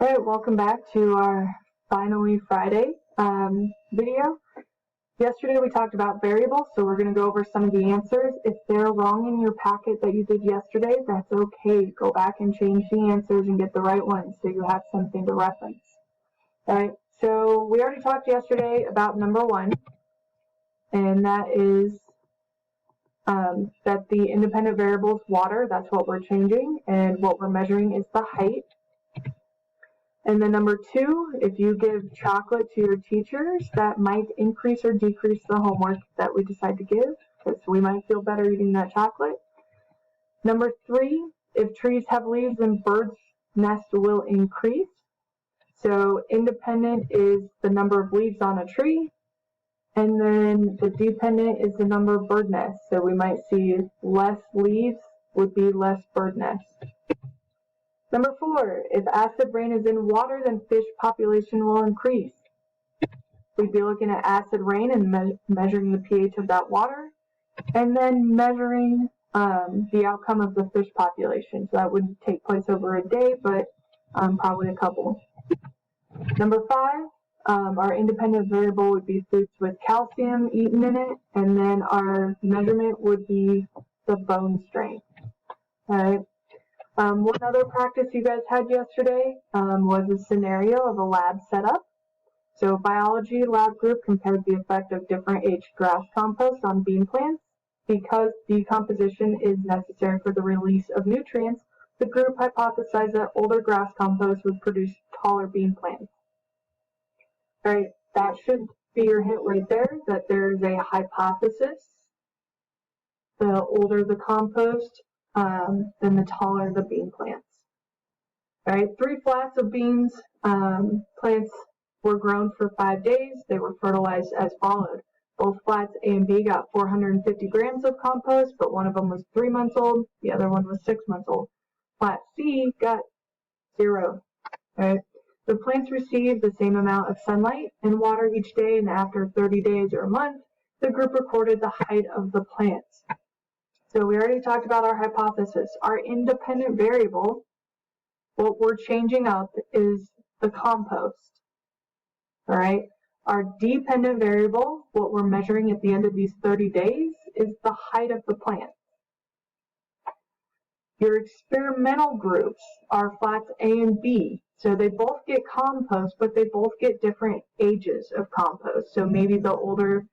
All right, welcome back to our Finally Friday video. Yesterday we talked about variables, so we're going to go over some of the answers. If they're wrong in your packet that you did yesterday, that's okay. Go back and change the answers and get the right ones so you have something to reference. All right, so we already talked yesterday about number one, and that is that the independent variable is water. That's what we're changing, and what we're measuring is the height. And then number two, if you give chocolate to your teachers, that might increase or decrease the homework that we decide to give, because we might feel better eating that chocolate. Number three, if trees have leaves, then birds' nests will increase. So independent is the number of leaves on a tree, and then the dependent is the number of bird nests. So we might see less leaves would be less bird nests. Number four, if acid rain is in water, then fish population will increase. We'd be looking at acid rain and measuring the pH of that water, and then measuring the outcome of the fish population. So that would take place over a day, but probably a couple. Number five, our independent variable would be foods with calcium eaten in it, and then our measurement would be the bone strength. All right. One other practice you guys had yesterday was a scenario of a lab setup. So biology lab group compared the effect of different aged grass compost on bean plants. Because decomposition is necessary for the release of nutrients, the group hypothesized that older grass compost would produce taller bean plants. All right, that should be your hint right there, that there's a hypothesis. The older the compost, then the taller the bean plants. All right, 3 flats of beans plants were grown for 5 days. They were fertilized as followed. Both flats A and B got 450 grams of compost, but one of them was 3 months old, the other one was 6 months old. Flat C got 0. All right. The plants received the same amount of sunlight and water each day, and after 30 days or a month, the group recorded the height of the plants. So we already talked about our hypothesis. Our independent variable, what we're changing up is the compost. All right. Our dependent variable, what we're measuring at the end of these 30 days, is the height of the plant. Your experimental groups are flats A and B. So they both get compost, but they both get different ages of compost. So maybe the older,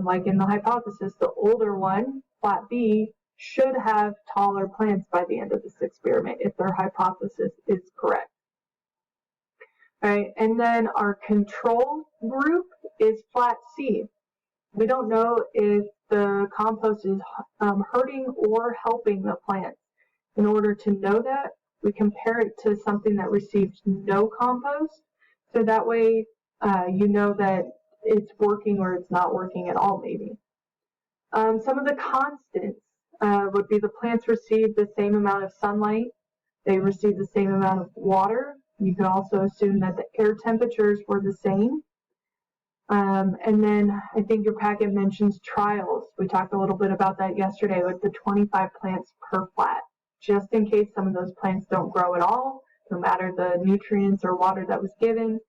like in the hypothesis, the older one, flat B, should have taller plants by the end of this experiment if their hypothesis is correct. All right, and then our control group is flat C. We don't know if the compost is hurting or helping the plants. In order to know that, we compare it to something that received no compost, so that way you know that it's working or it's not working at all, maybe. Some of the constants would be the plants receive the same amount of sunlight, they receive the same amount of water. You can also assume that the air temperatures were the same. And then I think your packet mentions trials. We talked a little bit about that yesterday with the 25 plants per flat, just in case some of those plants don't grow at all, no matter the nutrients or water that was given,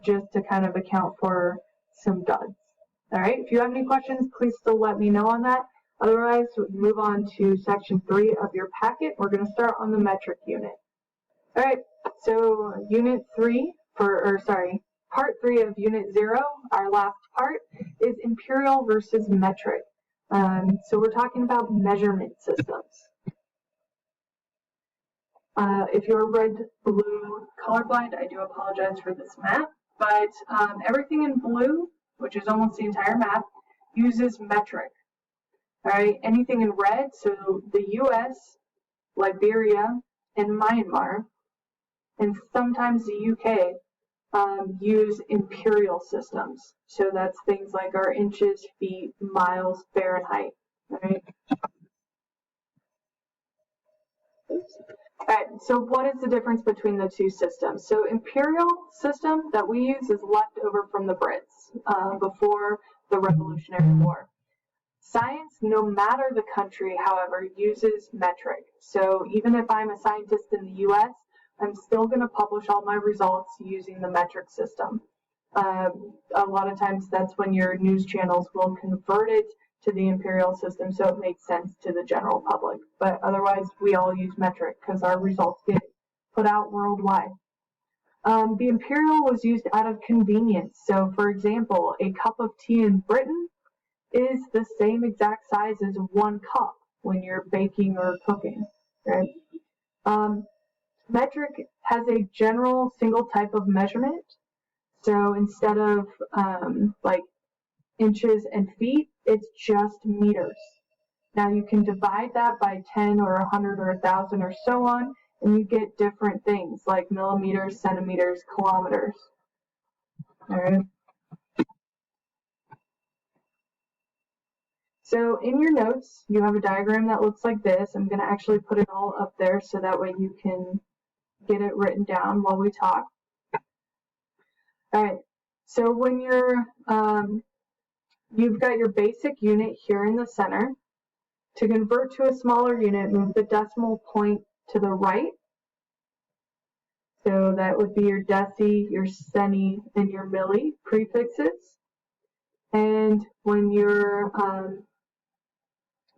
just to kind of account for some duds. All right, if you have any questions, please still let me know on that. Otherwise, we'll move on to section 3 of your packet. We're going to start on the metric unit. All right, so part 3 of unit 0, our last part, is imperial versus metric. So we're talking about measurement systems. If you're red-blue colorblind, I do apologize for this map, but everything in blue, which is almost the entire map, uses metric. All right, anything in red, so the US, Liberia, and Myanmar, and sometimes the UK use imperial systems. So that's things like our inches, feet, miles, Fahrenheit. All right. Oops. All right, so what is the difference between the two systems? So imperial system that we use is left over from the Brits before the Revolutionary War. Science, no matter the country, however, uses metric. So even if I'm a scientist in the US, I'm still going to publish all my results using the metric system. A lot of times that's when your news channels will convert it to the imperial system so it makes sense to the general public. But otherwise, we all use metric because our results get put out worldwide. The imperial was used out of convenience. So, for example, a cup of tea in Britain is the same exact size as 1 cup when you're baking or cooking, right? Metric has a general single type of measurement. So instead of like inches and feet, it's just meters. Now you can divide that by 10 or 100 or 1,000 or so on, and you get different things like millimeters, centimeters, kilometers. All right. So in your notes, you have a diagram that looks like this. I'm going to actually put it all up there so that way you can get it written down while we talk. All right. So when you've got your basic unit here in the center. To convert to a smaller unit, move the decimal point to the right. So that would be your deci, your centi, and your milli prefixes. And when you're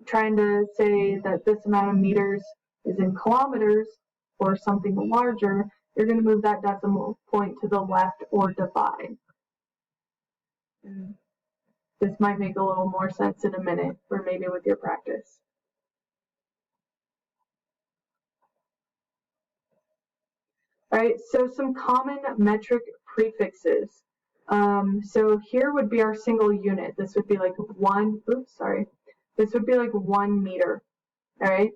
trying to say that this amount of meters is in kilometers or something larger, you're going to move that decimal point to the left or divide. This might make a little more sense in a minute, or maybe with your practice. All right, so some common metric prefixes. So here would be our single unit. This would be like this would be like 1 meter, all right?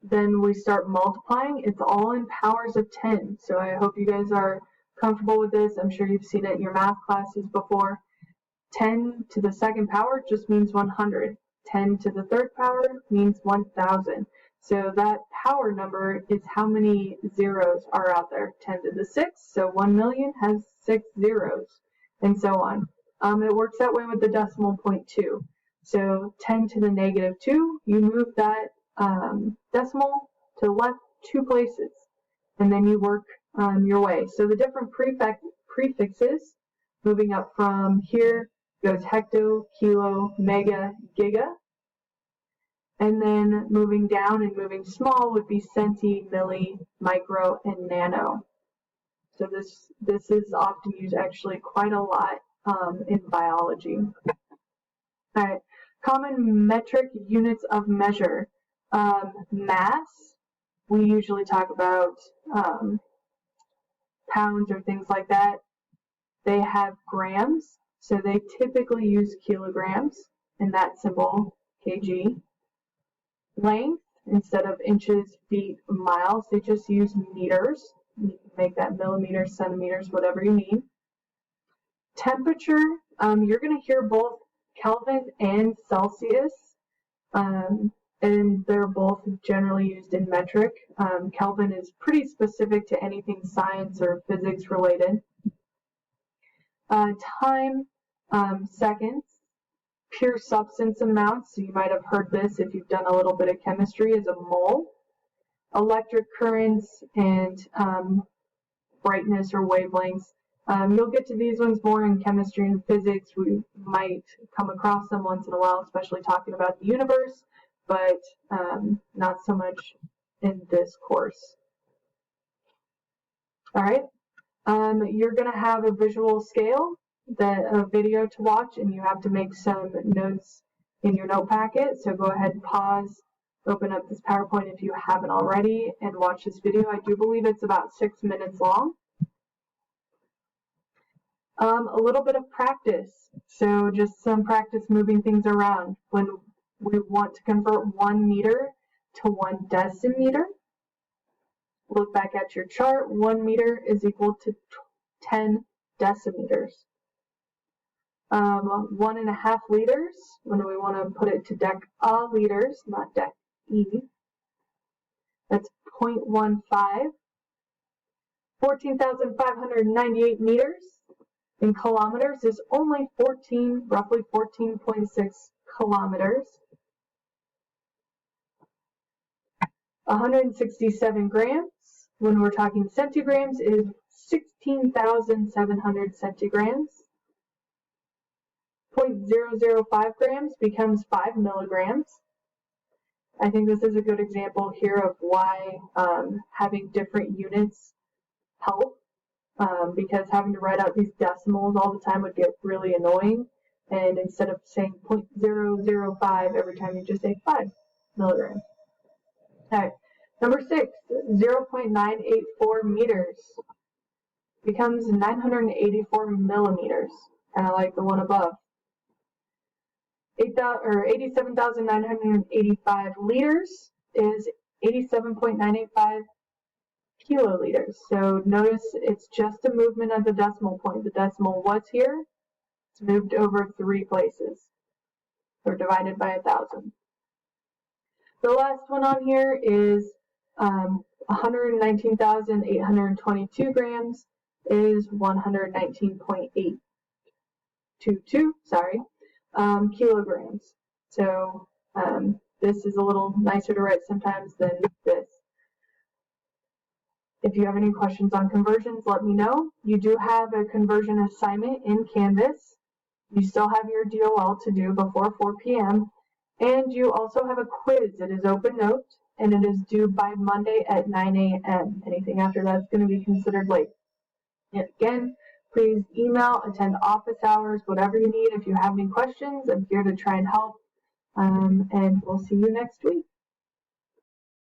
Then we start multiplying. It's all in powers of 10. So I hope you guys are comfortable with this. I'm sure you've seen it in your math classes before. 10 to the second power just means 100. 10 to the third power means 1,000. So that power number is how many zeros are out there. 10 to the 6th, so 1 million has 6 zeros, and so on. It works that way with the decimal point too. So 10 to the negative 2, you move that decimal to the left 2 places, and then you work your way. So the different prefixes, moving up from here, goes hecto, kilo, mega, giga. And then moving down and moving small would be centi, milli, micro, and nano. So this is often used actually quite a lot in biology. All right, common metric units of measure. Mass, we usually talk about pounds or things like that. They have grams, so they typically use kilograms in that symbol, kg. Length, instead of inches, feet, miles, they just use meters. You can make that millimeters, centimeters, whatever you need. Temperature, you're going to hear both Kelvin and Celsius, and they're both generally used in metric. Kelvin is pretty specific to anything science or physics related. Time, seconds. Pure substance amounts, so you might have heard this if you've done a little bit of chemistry, is a mole. Electric currents and brightness or wavelengths. You'll get to these ones more in chemistry and physics. We might come across them once in a while, especially talking about the universe, but not so much in this course. All right, you're going to have a visual scale, a video to watch, and you have to make some notes in your note packet. So go ahead and pause, open up this PowerPoint if you haven't already, and watch this video. I do believe it's about 6 minutes long. A little bit of practice. So just some practice moving things around. When we want to convert 1 meter to 1 decimeter, look back at your chart. 1 meter is equal to 10 decimeters. 1.5 liters, when we want to put it to decaliters, not deci, that's 0.15. 14,598 meters in kilometers is only roughly 14.6 kilometers. 167 grams, when we're talking centigrams, is 16,700 centigrams. 0.005 grams becomes 5 milligrams. I think this is a good example here of why having different units help, because having to write out these decimals all the time would get really annoying. And instead of saying 0.005 every time, you just say 5 milligrams. All right. Number 6, 0.984 meters becomes 984 millimeters, kind of like the one above. 87,985 liters is 87.985 kiloliters. So notice it's just a movement of the decimal point. The decimal was here. It's moved over 3 places, or divided by 1,000. The last one on here is 119,822 grams is 119.822, kilograms. So this is a little nicer to write sometimes than this. If you have any questions on conversions, let me know. You do have a conversion assignment in Canvas. You still have your DOL to do before 4 p.m. And you also have a quiz. It is open note, and it is due by Monday at 9 a.m. Anything after that is going to be considered late. And again, please email, attend office hours, whatever you need. If you have any questions, I'm here to try and help. And we'll see you next week.